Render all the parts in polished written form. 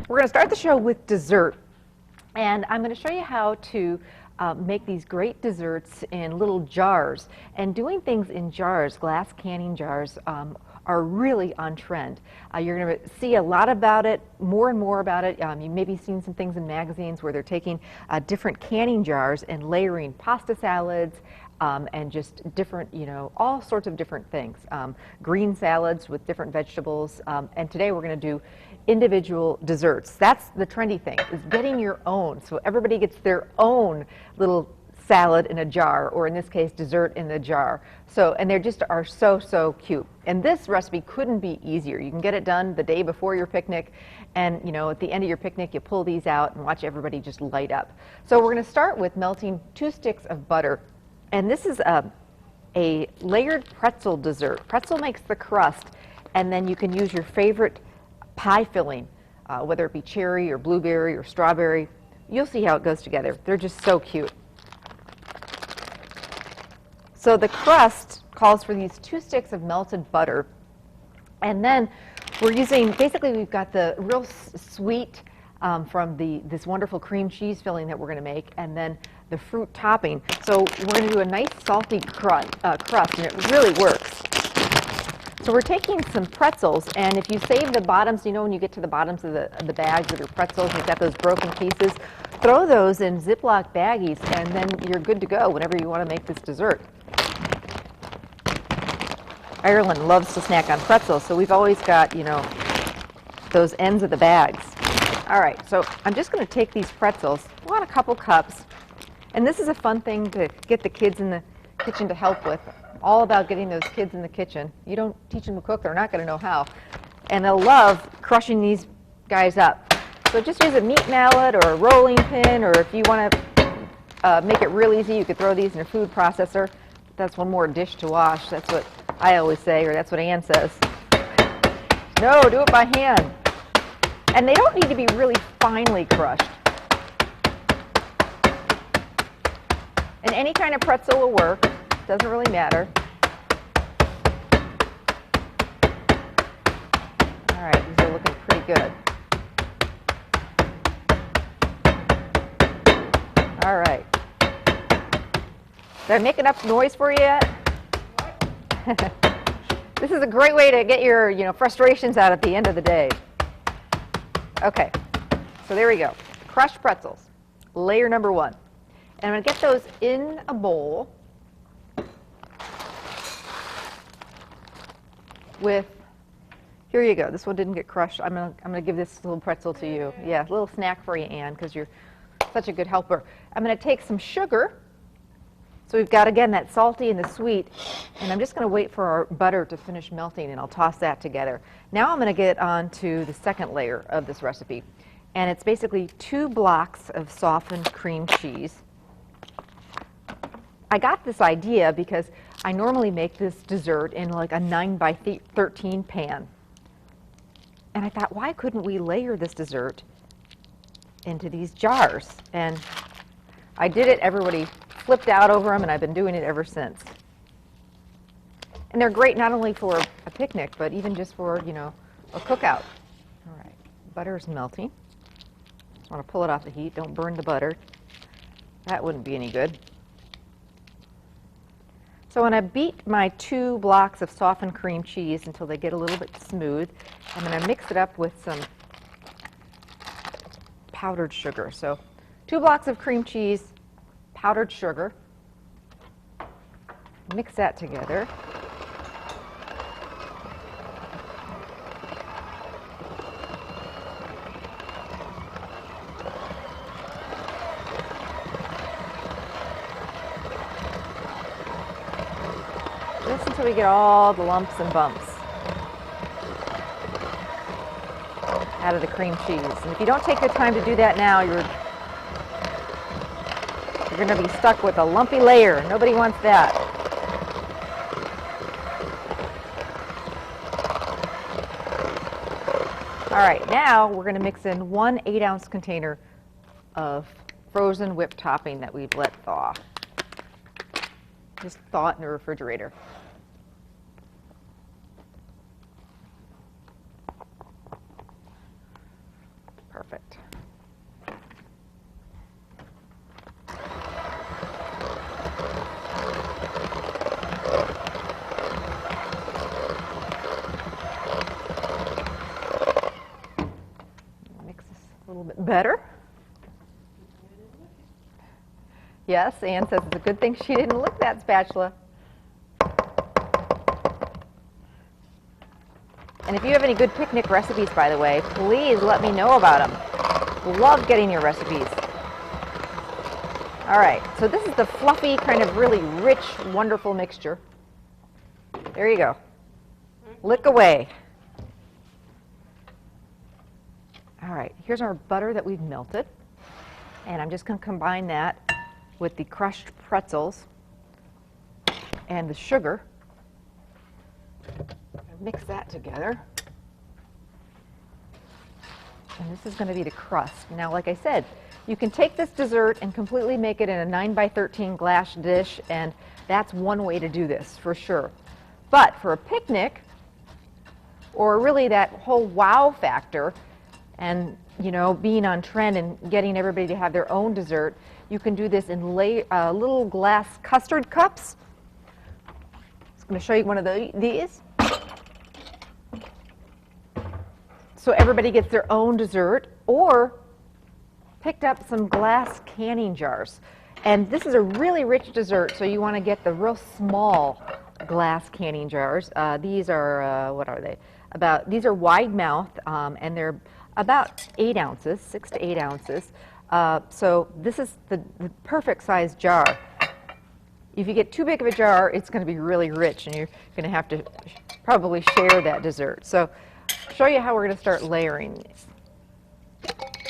We're going to start the show with dessert, and I'm going to show you how to make these great desserts in little jars. And doing things in jars, glass canning jars, are really on trend. You're going to see a lot about it, more and more about it. You may be seeing some things in magazines where they're taking different canning jars and layering pasta salads, and just different, all sorts of different things. Green salads with different vegetables. And today we're going to do individual desserts. That's the trendy thing, is getting your own. So everybody gets their own little salad in a jar, or in this case, dessert in the jar. So, and they just are so, so cute. And this recipe couldn't be easier. You can get it done the day before your picnic, and at the end of your picnic, you pull these out and watch everybody just light up. So we're going to start with melting 2 sticks of butter. And this is a layered pretzel dessert. Pretzel makes the crust, and then you can use your favorite pie filling, whether it be cherry or blueberry or strawberry. You'll see how it goes together. They're just so cute. So the crust calls for these 2 sticks of melted butter, and then we're using, basically we've got the real sweet from this wonderful cream cheese filling that we're going to make, and then the fruit topping. So we're going to do a nice salty crust, and it really works. So we're taking some pretzels, and if you save the bottoms, when you get to the bottoms of the bags of your pretzels, you've got those broken pieces, throw those in Ziploc baggies, and then you're good to go whenever you want to make this dessert. Ireland loves to snack on pretzels, so we've always got, those ends of the bags. All right, so I'm just going to take these pretzels, I want a couple cups, and this is a fun thing to get the kids in the kitchen to help with. All about getting those kids in the kitchen. You don't teach them to cook, they're not going to know how. And they'll love crushing these guys up. So just use a meat mallet or a rolling pin, or if you want to make it real easy, you could throw these in a food processor. That's one more dish to wash. That's what I always say, or that's what Ann says. No, do it by hand. And they don't need to be really finely crushed. And any kind of pretzel will work. Doesn't really matter. All right, these are looking pretty good. All right. Did I make enough noise for you yet? This is a great way to get your, frustrations out at the end of the day. Okay, so there we go. Crushed pretzels, layer number 1. And I'm going to get those in a bowl with, here you go. This one didn't get crushed. I'm gonna give this little pretzel to you. Yeah, a little snack for you, Ann, because you're such a good helper. I'm going to take some sugar. So we've got, again, that salty and the sweet, and I'm just going to wait for our butter to finish melting, and I'll toss that together. Now I'm going to get on to the second layer of this recipe, and it's basically 2 blocks of softened cream cheese. I got this idea because I normally make this dessert in like a 9x13 pan. And I thought, why couldn't we layer this dessert into these jars? And I did it. Everybody flipped out over them, and I've been doing it ever since. And they're great not only for a picnic, but even just for, a cookout. All right, butter's melting. Just want to pull it off the heat. Don't burn the butter. That wouldn't be any good. So when I beat my 2 blocks of softened cream cheese until they get a little bit smooth, I'm going to mix it up with some powdered sugar. So 2 blocks of cream cheese, powdered sugar. Mix that together. Just until we get all the lumps and bumps out of the cream cheese. And if you don't take the time to do that now, you're going to be stuck with a lumpy layer. Nobody wants that. All right, now we're going to mix in 1 8-ounce container of frozen whipped topping that we've let thaw. Just thaw it in the refrigerator. Perfect. Mix this a little bit better. Yes, Ann says it's a good thing she didn't lick that spatula. And if you have any good picnic recipes, by the way, please let me know about them. Love getting your recipes. All right, so this is the fluffy, kind of really rich, wonderful mixture. There you go. Lick away. All right, here's our butter that we've melted. And I'm just going to combine that with the crushed pretzels and the sugar. Mix that together. And this is going to be the crust. Now, like I said, you can take this dessert and completely make it in a 9x13 glass dish, and that's one way to do this for sure. But for a picnic, or really that whole wow factor, and you know, being on trend and getting everybody to have their own dessert, you can do this in little glass custard cups. I'm going to show you one of these. So everybody gets their own dessert, or picked up some glass canning jars. And this is a really rich dessert, so you want to get the real small glass canning jars. These are, what are they? These are wide mouth, and they're about 8 ounces, 6 to 8 ounces. So this is the perfect size jar. If you get too big of a jar, it's going to be really rich, and you're going to have to probably share that dessert. So I'll show you how we're going to start layering these.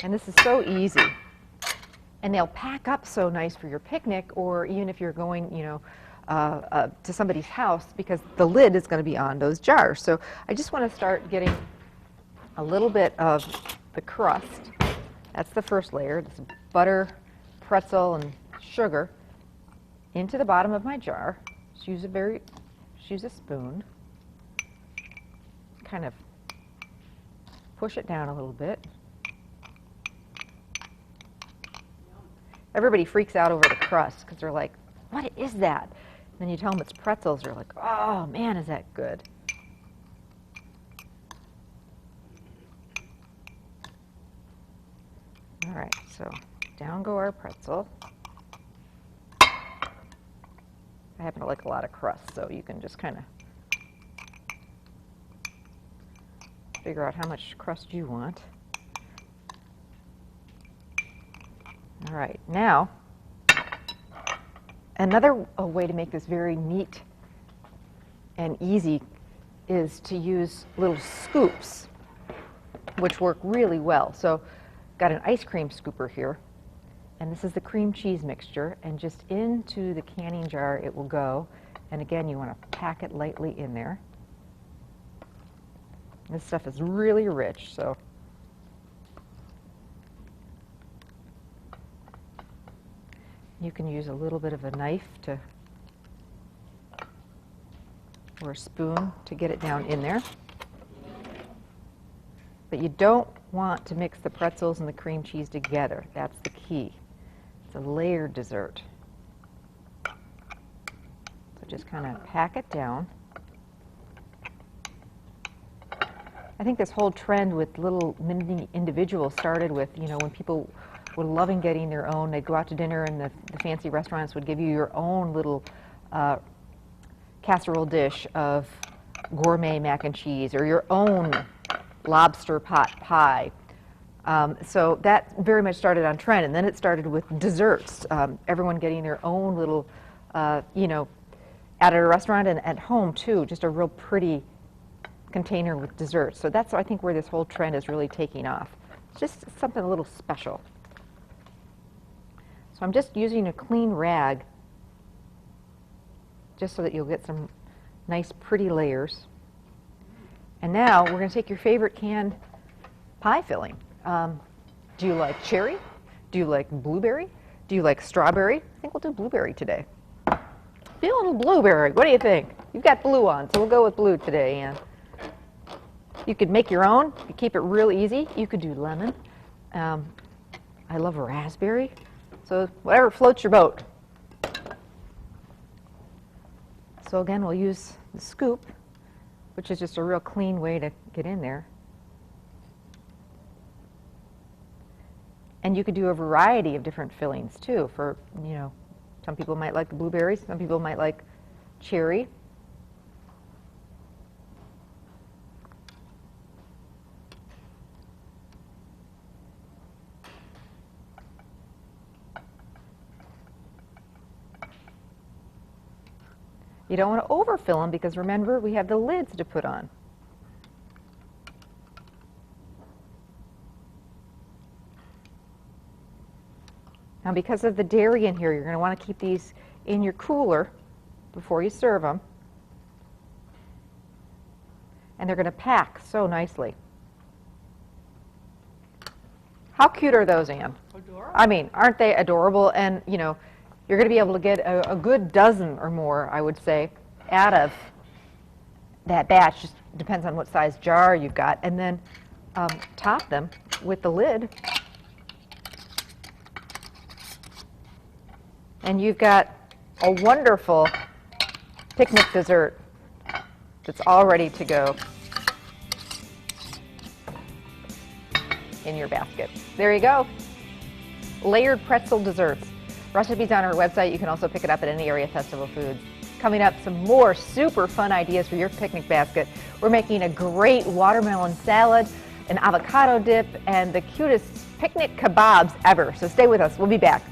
And this is so easy. And they'll pack up so nice for your picnic, or even if you're going, you know, to somebody's house, because the lid is going to be on those jars. So I just want to start getting a little bit of the crust. That's the first layer. This butter, pretzel, and sugar into the bottom of my jar. Just use a spoon. Kind of push it down a little bit. Everybody freaks out over the crust because they're like, what is that? And then you tell them it's pretzels. They're like, oh man, is that good? All right, so down go our pretzel. I happen to like a lot of crust, so you can just kind of figure out how much crust you want. All right, now, another way to make this very neat and easy is to use little scoops, which work really well. So, got an ice cream scooper here, and this is the cream cheese mixture, and just into the canning jar it will go. And again, you want to pack it lightly in there. This stuff is really rich, so you can use a little bit of a knife or a spoon to get it down in there. But you don't want to mix the pretzels and the cream cheese together. That's the key. It's a layered dessert. So just kind of pack it down. I think this whole trend with little mini individuals started with, you know, when people were loving getting their own. They'd go out to dinner, and the fancy restaurants would give you your own little casserole dish of gourmet mac and cheese, or your own lobster pot pie. So that very much started on trend, and then it started with desserts. Everyone getting their own little, you know, at a restaurant and at home too, just a real pretty container with desserts. So that's, I think, where this whole trend is really taking off. It's just something a little special. So I'm just using a clean rag just so that you'll get some nice pretty layers. And now we're going to take your favorite canned pie filling. Do you like cherry? Do you like blueberry? Do you like strawberry? I think we'll do blueberry today. Do a little blueberry. What do you think? You've got blue on, so we'll go with blue today, Ann. You could make your own. You keep it real easy. You could do lemon. I love raspberry. So whatever floats your boat. So again, we'll use the scoop, which is just a real clean way to get in there. And you could do a variety of different fillings too. For, you know, some people might like the blueberries, some people might like cherry. You don't want to overfill them because remember, we have the lids to put on. Now, because of the dairy in here, you're going to want to keep these in your cooler before you serve them. And they're going to pack so nicely. How cute are those, Anne? Adorable. I mean, aren't they adorable? And, you know, you're going to be able to get a good dozen or more, I would say, out of that batch. Just depends on what size jar you've got. And then top them with the lid. And you've got a wonderful picnic dessert that's all ready to go in your basket. There you go. Layered pretzel desserts. Recipes on our website. You can also pick it up at any area Festival Foods. Coming up, some more super fun ideas for your picnic basket. We're making a great watermelon salad, an avocado dip, and the cutest picnic kebabs ever. So stay with us. We'll be back.